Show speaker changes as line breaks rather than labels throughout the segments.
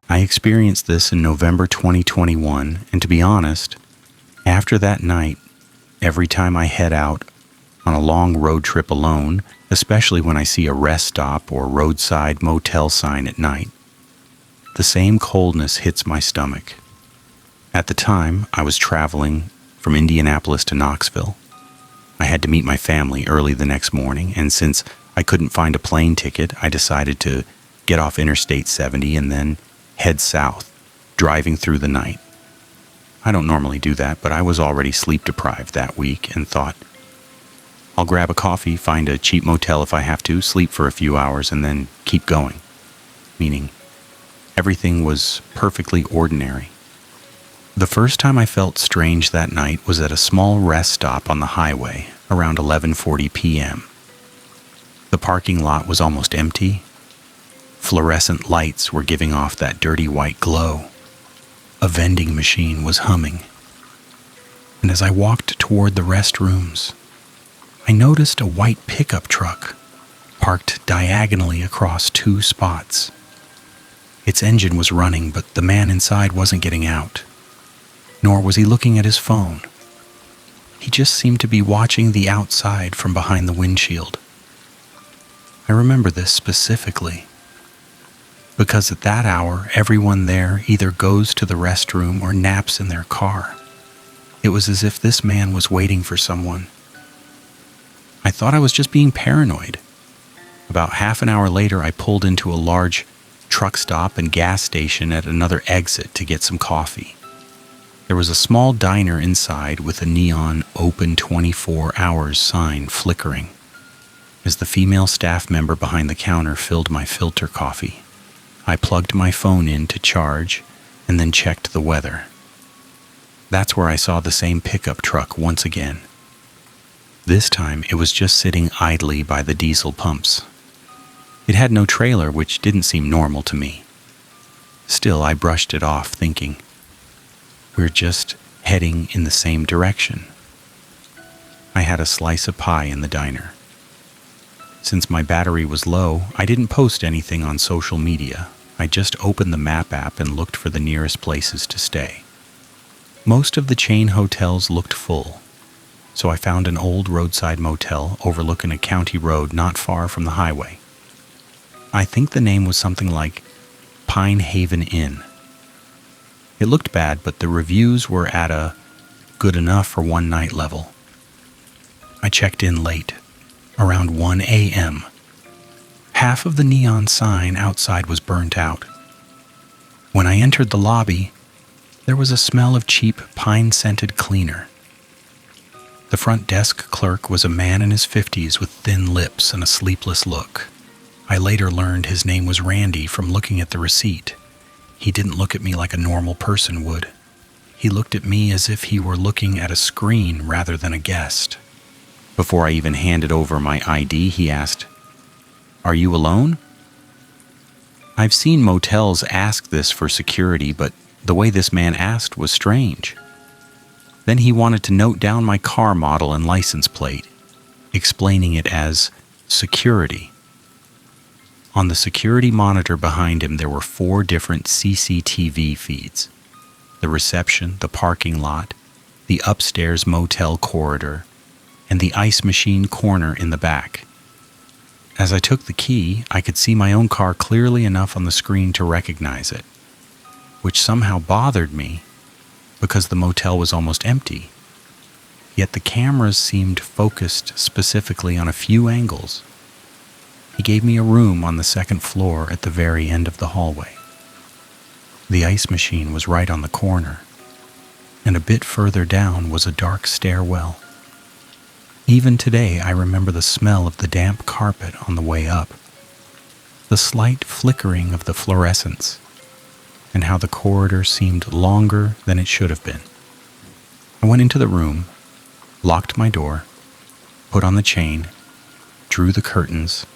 I experienced this in November 2021, and to be honest, after that night, every time I head out on a long road trip alone, especially when I see a rest stop or roadside motel sign at night, the same coldness hits my stomach. At the time, I was traveling from Indianapolis to Knoxville. I had to meet my family early the next morning, and since I couldn't find a plane ticket, I decided to get off Interstate 70 and then head south, driving through the night. I don't normally do that, but I was already sleep-deprived that week and thought, I'll grab a coffee, find a cheap motel if I have to, sleep for a few hours, and then keep going. Meaning, everything was perfectly ordinary. The first time I felt strange that night was at a small rest stop on the highway around 11:40 p.m. The parking lot was almost empty. Fluorescent lights were giving off that dirty white glow. A vending machine was humming. And as I walked toward the restrooms, I noticed a white pickup truck parked diagonally across two spots. Its engine was running, but the man inside wasn't getting out, nor was he looking at his phone. He just seemed to be watching the outside from behind the windshield. I remember this specifically because at that hour, everyone there either goes to the restroom or naps in their car. It was as if this man was waiting for someone. I thought I was just being paranoid. About half an hour later, I pulled into a large truck stop and gas station at another exit to get some coffee. There was a small diner inside with a neon open 24 hours sign flickering as the female staff member behind the counter filled my filter coffee. I plugged my phone in to charge and then checked the weather. That's where I saw the same pickup truck once again. This time it was just sitting idly by the diesel pumps. It had no trailer, which didn't seem normal to me. Still, I brushed it off, thinking, we're just heading in the same direction. I had a slice of pie in the diner. Since my battery was low, I didn't post anything on social media. I just opened the map app and looked for the nearest places to stay. Most of the chain hotels looked full, so I found an old roadside motel overlooking a county road not far from the highway. I think the name was something like Pine Haven Inn. It looked bad, but the reviews were at a good enough for one night level. I checked in late, around 1 a.m. Half of the neon sign outside was burnt out. When I entered the lobby, there was a smell of cheap pine-scented cleaner. The front desk clerk was a man in his 50s with thin lips and a sleepless look. I later learned his name was Randy from looking at the receipt. He didn't look at me like a normal person would. He looked at me as if he were looking at a screen rather than a guest. Before I even handed over my ID, he asked, "Are you alone?" I've seen motels ask this for security, but the way this man asked was strange. Then he wanted to note down my car model and license plate, explaining it as security. On the security monitor behind him, there were 4 different CCTV feeds: the reception, the parking lot, the upstairs motel corridor, and the ice machine corner in the back. As I took the key, I could see my own car clearly enough on the screen to recognize it, which somehow bothered me because the motel was almost empty. Yet the cameras seemed focused specifically on a few angles. He gave me a room on the 2nd floor at the very end of the hallway. The ice machine was right on the corner, and a bit further down was a dark stairwell. Even today, I remember the smell of the damp carpet on the way up, the slight flickering of the fluorescence, and how the corridor seemed longer than it should have been. I went into the room, locked my door, put on the chain, drew the curtains,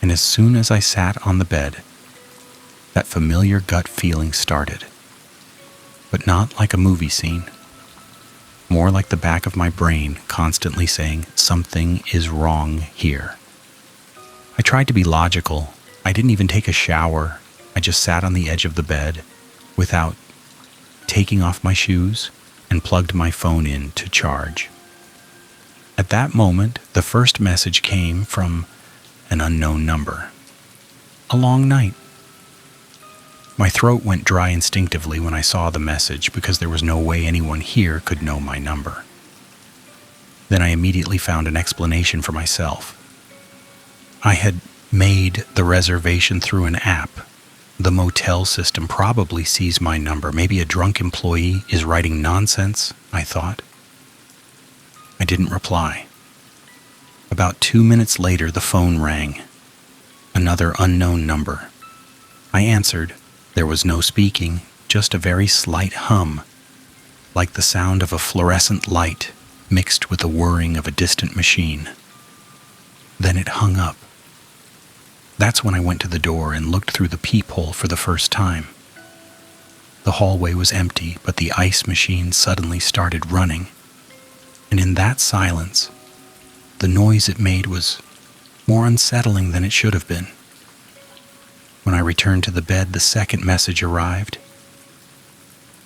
and as soon as I sat on the bed, that familiar gut feeling started. But not like a movie scene. More like the back of my brain constantly saying, something is wrong here. I tried to be logical. I didn't even take a shower. I I just sat on the edge of the bed without taking off my shoes and plugged my phone in to charge. At that moment, the first message came from an unknown number. A long night. My throat went dry instinctively when I saw the message because there was no way anyone here could know my number. Then I immediately found an explanation for myself. I had made the reservation through an app. The Motel system probably sees my number. Maybe a drunk employee is writing nonsense, I thought. I didn't reply. About 2 minutes later, the phone rang. Another unknown number. I answered. There was no speaking, just a very slight hum, like the sound of a fluorescent light mixed with the whirring of a distant machine. Then it hung up. That's when I went to the door and looked through the peephole for the first time. The hallway was empty, but the ice machine suddenly started running. And in that silence, the noise it made was more unsettling than it should have been. When I returned to the bed, the second message arrived.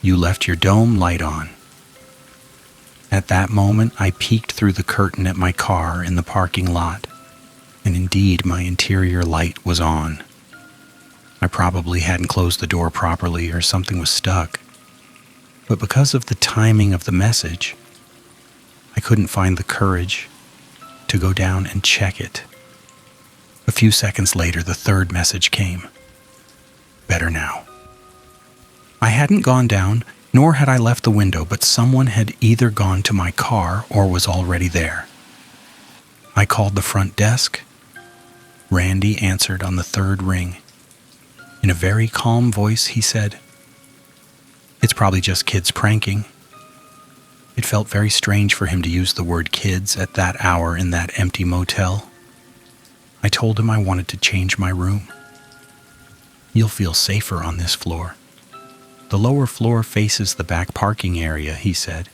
You left your dome light on. At that moment, I peeked through the curtain at my car in the parking lot, and indeed, my interior light was on. I probably hadn't closed the door properly or something was stuck, but because of the timing of the message, I couldn't find the courage to go down and check it. A few seconds later, the third message came. Better now. I hadn't gone down, nor had I left the window, but someone had either gone to my car or was already there. I called the front desk. Randy answered on the third ring. In a very calm voice, he said, "It's probably just kids pranking." It felt very strange for him to use the word kids at that hour in that empty motel. I told him I wanted to change my room. You'll feel safer on this floor. The lower floor faces the back parking area, he said.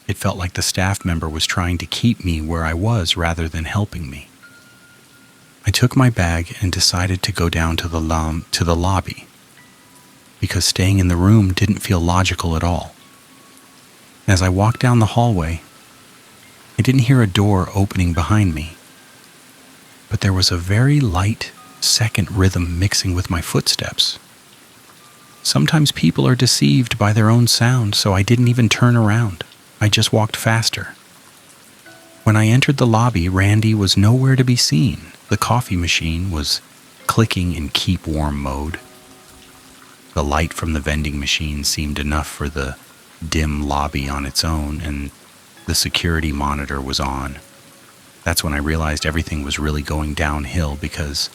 It felt like the staff member was trying to keep me where I was rather than helping me. I took my bag and decided to go down to the lobby, because staying in the room didn't feel logical at all. As I walked down the hallway, I didn't hear a door opening behind me, but there was a very light second rhythm mixing with my footsteps. Sometimes people are deceived by their own sound, so I didn't even turn around. I just walked faster. When I entered the lobby, Randy was nowhere to be seen. The coffee machine was clicking in keep warm mode. The light from the vending machine seemed enough for the dim lobby on its own, and the security monitor was on. That's when I realized everything was really going downhill, because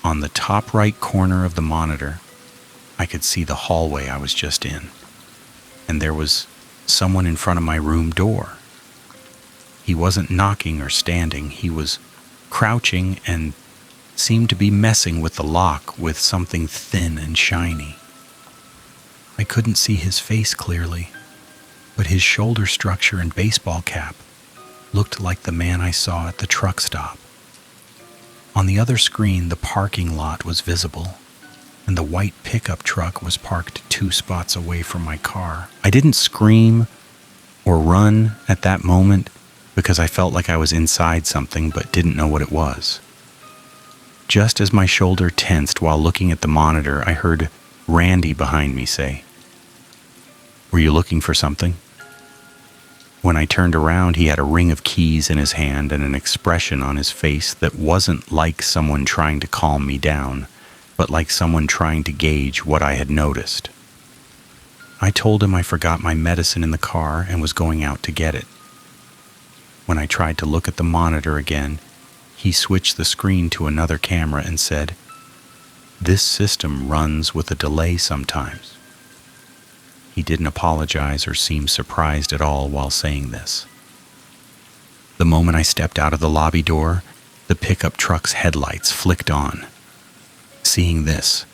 on the top right corner of the monitor, I could see the hallway I was just in, and there was someone in front of my room door. He wasn't knocking or standing, he was crouching and seemed to be messing with the lock with something thin and shiny. I couldn't see his face clearly, but his shoulder structure and baseball cap looked like the man I saw at the truck stop. On the other screen, the parking lot was visible, and the white pickup truck was parked 2 spots away from my car. I didn't scream or run at that moment because I felt like I was inside something but didn't know what it was. Just as my shoulder tensed while looking at the monitor, I heard Randy behind me say, "Were you looking for something?" When I turned around, he had a ring of keys in his hand and an expression on his face that wasn't like someone trying to calm me down, but like someone trying to gauge what I had noticed. I told him I forgot my medicine in the car and was going out to get it. When I tried to look at the monitor again, he switched the screen to another camera and said, "This system runs with a delay sometimes." He didn't apologize or seem surprised at all while saying this. The moment I stepped out of the lobby door, the pickup truck's headlights flicked on. Seeing this,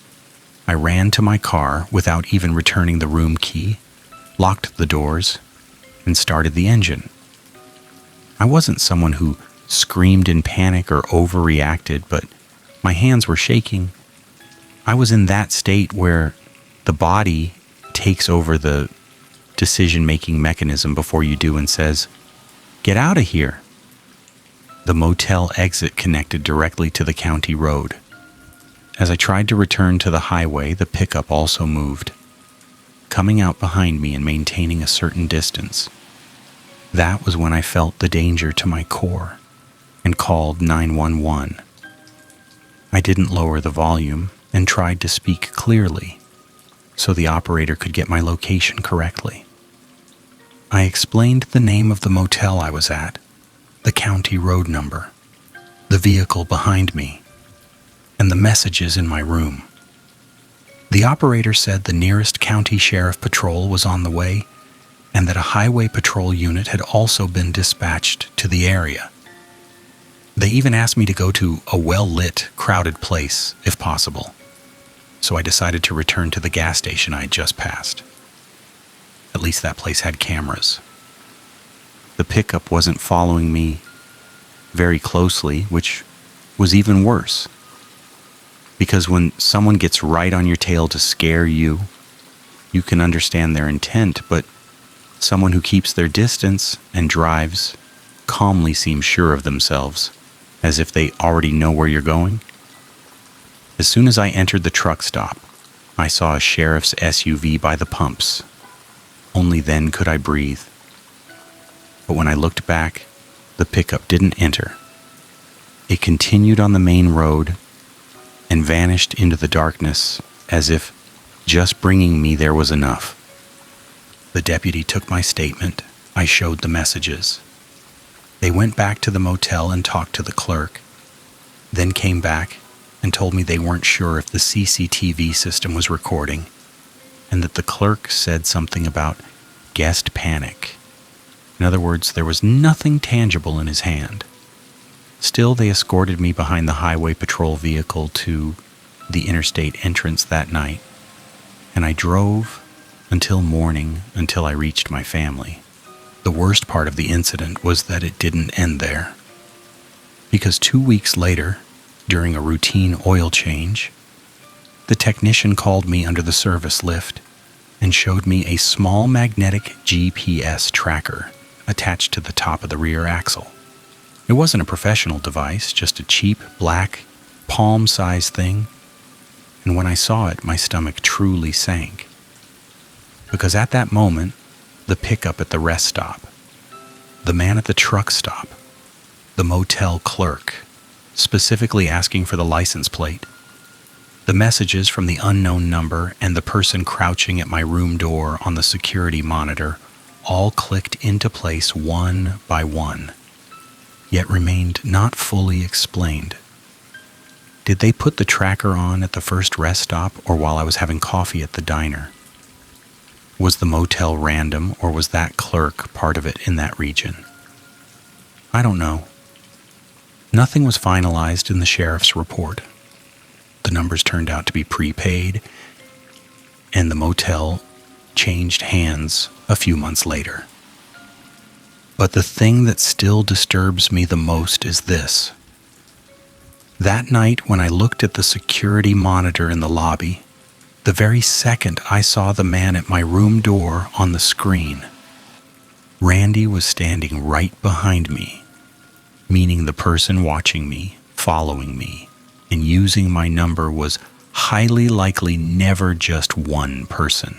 I ran to my car without even returning the room key, locked the doors, and started the engine. I wasn't someone who screamed in panic or overreacted, but my hands were shaking, I was in that state where the body takes over the decision-making mechanism before you do and says, "Get out of here." The motel exit connected directly to the county road. As I tried to return to the highway, the pickup also moved, coming out behind me and maintaining a certain distance. That was when I felt the danger to my core and called 911. I didn't lower the volume and tried to speak clearly so the operator could get my location correctly. I explained the name of the motel I was at, the county road number, the vehicle behind me, and the messages in my room. The operator said the nearest county sheriff patrol was on the way and that a highway patrol unit had also been dispatched to the area. They even asked me to go to a well-lit, crowded place, if possible, so I decided to return to the gas station I had just passed. At least that place had cameras. The pickup wasn't following me very closely, which was even worse. Because when someone gets right on your tail to scare you, you can understand their intent, but someone who keeps their distance and drives calmly seems sure of themselves, as if they already know where you're going. As soon as I entered the truck stop, I saw a sheriff's SUV by the pumps. Only then could I breathe. But when I looked back, the pickup didn't enter. It continued on the main road and vanished into the darkness as if just bringing me there was enough. The deputy took my statement. I showed the messages. They went back to the motel and talked to the clerk, then came back and told me they weren't sure if the CCTV system was recording, and that the clerk said something about guest panic. In other words, there was nothing tangible in his hand. Still, they escorted me behind the highway patrol vehicle to the interstate entrance that night, and I drove until morning until I reached my family. The worst part of the incident was that it didn't end there, because 2 weeks later, during a routine oil change, the technician called me under the service lift and showed me a small magnetic GPS tracker attached to the top of the rear axle. It wasn't a professional device, just a cheap, black, palm-sized thing, and when I saw it, my stomach truly sank. Because at that moment, the pickup at the rest stop, the man at the truck stop, the motel clerk, specifically asking for the license plate, the messages from the unknown number, and the person crouching at my room door on the security monitor all clicked into place one by one, yet remained not fully explained. Did they put the tracker on at the first rest stop or while I was having coffee at the diner? Was the motel random, or was that clerk part of it in that region? I don't know. Nothing was finalized in the sheriff's report. The numbers turned out to be prepaid, and the motel changed hands a few months later. But the thing that still disturbs me the most is this. That night when I looked at the security monitor in the lobby, the very second I saw the man at my room door on the screen, Randy was standing right behind me, meaning the person watching me, following me, and using my number was highly likely never just one person.